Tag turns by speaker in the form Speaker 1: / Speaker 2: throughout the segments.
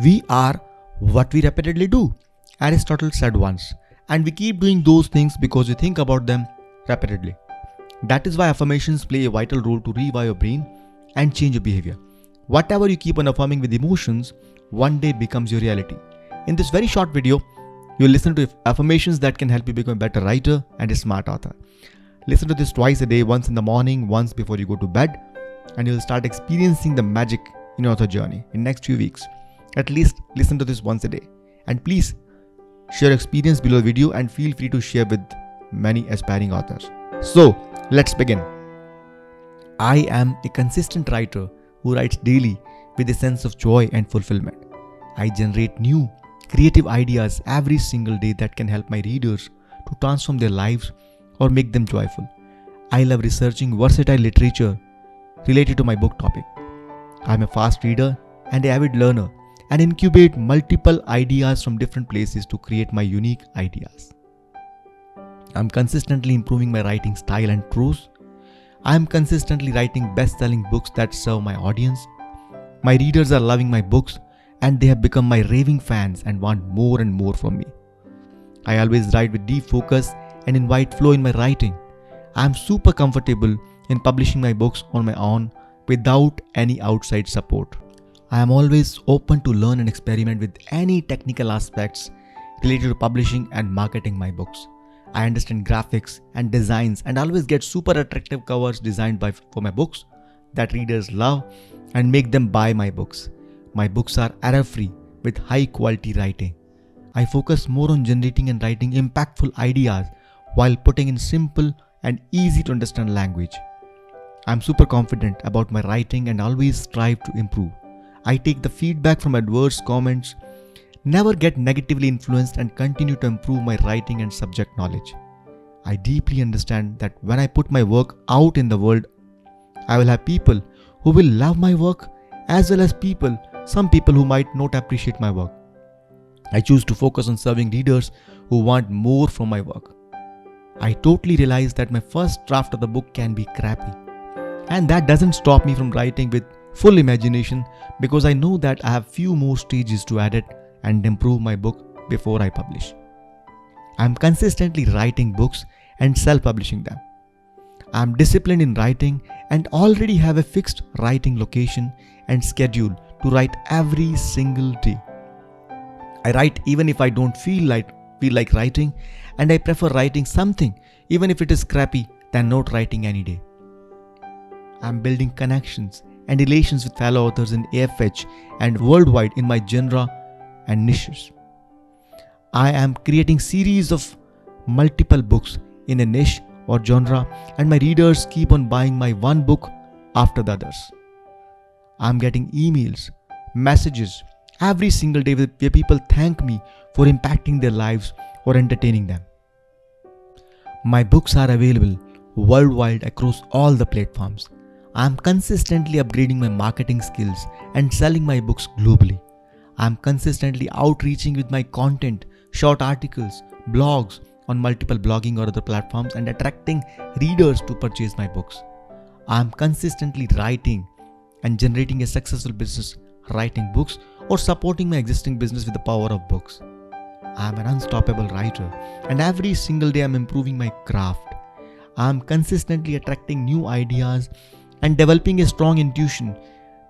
Speaker 1: We are what we repeatedly do, Aristotle said once, and we keep doing those things because we think about them repeatedly. That is why affirmations play a vital role to rewire your brain and change your behavior. Whatever you keep on affirming with emotions, one day becomes your reality. In this very short video, you'll listen to affirmations that can help you become a better writer and a smart author. Listen to this twice a day, once in the morning, once before you go to bed, and you'll start experiencing the magic in your author journey in next few weeks. At least listen to this once a day. And please share your experience below the video and feel free to share with many aspiring authors. So, let's begin. I am a consistent writer who writes daily with a sense of joy and fulfillment. I generate new, creative ideas every single day that can help my readers to transform their lives or make them joyful. I love researching versatile literature related to my book topic. I am a fast reader and an avid learner and incubate multiple ideas from different places to create my unique ideas. I am consistently improving my writing style and prose. I am consistently writing best-selling books that serve my audience. My readers are loving my books and they have become my raving fans and want more and more from me. I always write with deep focus and invite flow in my writing. I am super comfortable in publishing my books on my own without any outside support. I am always open to learn and experiment with any technical aspects related to publishing and marketing my books. I understand graphics and designs and always get super attractive covers designed for my books that readers love and make them buy my books. My books are error-free with high quality writing. I focus more on generating and writing impactful ideas while putting in simple and easy to understand language. I am super confident about my writing and always strive to improve. I take the feedback from adverse comments, never get negatively influenced and continue to improve my writing and subject knowledge. I deeply understand that when I put my work out in the world, I will have people who will love my work as well as some people who might not appreciate my work. I choose to focus on serving readers who want more from my work. I totally realize that my first draft of the book can be crappy. And that doesn't stop me from writing with full imagination because I know that I have few more stages to edit and improve my book before I publish. I am consistently writing books and self-publishing them. I am disciplined in writing and already have a fixed writing location and schedule to write every single day. I write even if I don't feel like writing, and I prefer writing something even if it is crappy than not writing any day. I am building connections and relations with fellow authors in AFH and worldwide in my genre and niches. I am creating series of multiple books in a niche or genre and my readers keep on buying my one book after the others. I am getting emails, messages every single day where people thank me for impacting their lives or entertaining them. My books are available worldwide across all the platforms. I am consistently upgrading my marketing skills and selling my books globally. I am consistently outreaching with my content, short articles, blogs on multiple blogging or other platforms and attracting readers to purchase my books. I am consistently writing and generating a successful business writing books or supporting my existing business with the power of books. I am an unstoppable writer and every single day I am improving my craft. I am consistently attracting new ideas and developing a strong intuition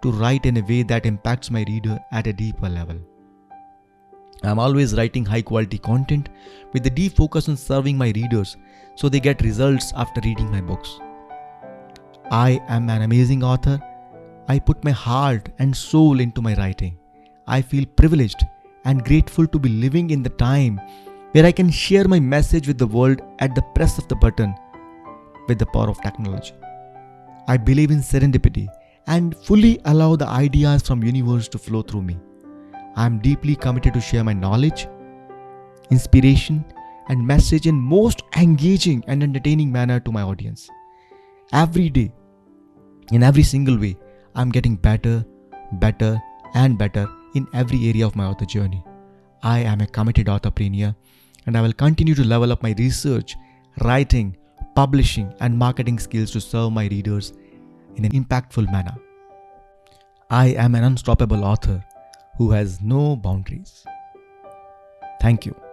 Speaker 1: to write in a way that impacts my reader at a deeper level. I am always writing high quality content with a deep focus on serving my readers so they get results after reading my books. I am an amazing author. I put my heart and soul into my writing. I feel privileged and grateful to be living in the time where I can share my message with the world at the press of the button with the power of technology. I believe in serendipity and fully allow the ideas from universe to flow through me. I am deeply committed to share my knowledge, inspiration, and message in most engaging and entertaining manner to my audience. Every day, in every single way, I am getting better and better in every area of my author journey. I am a committed authorpreneur and I will continue to level up my research, writing, publishing, and marketing skills to serve my readers in an impactful manner. I am an unstoppable author who has no boundaries. Thank you.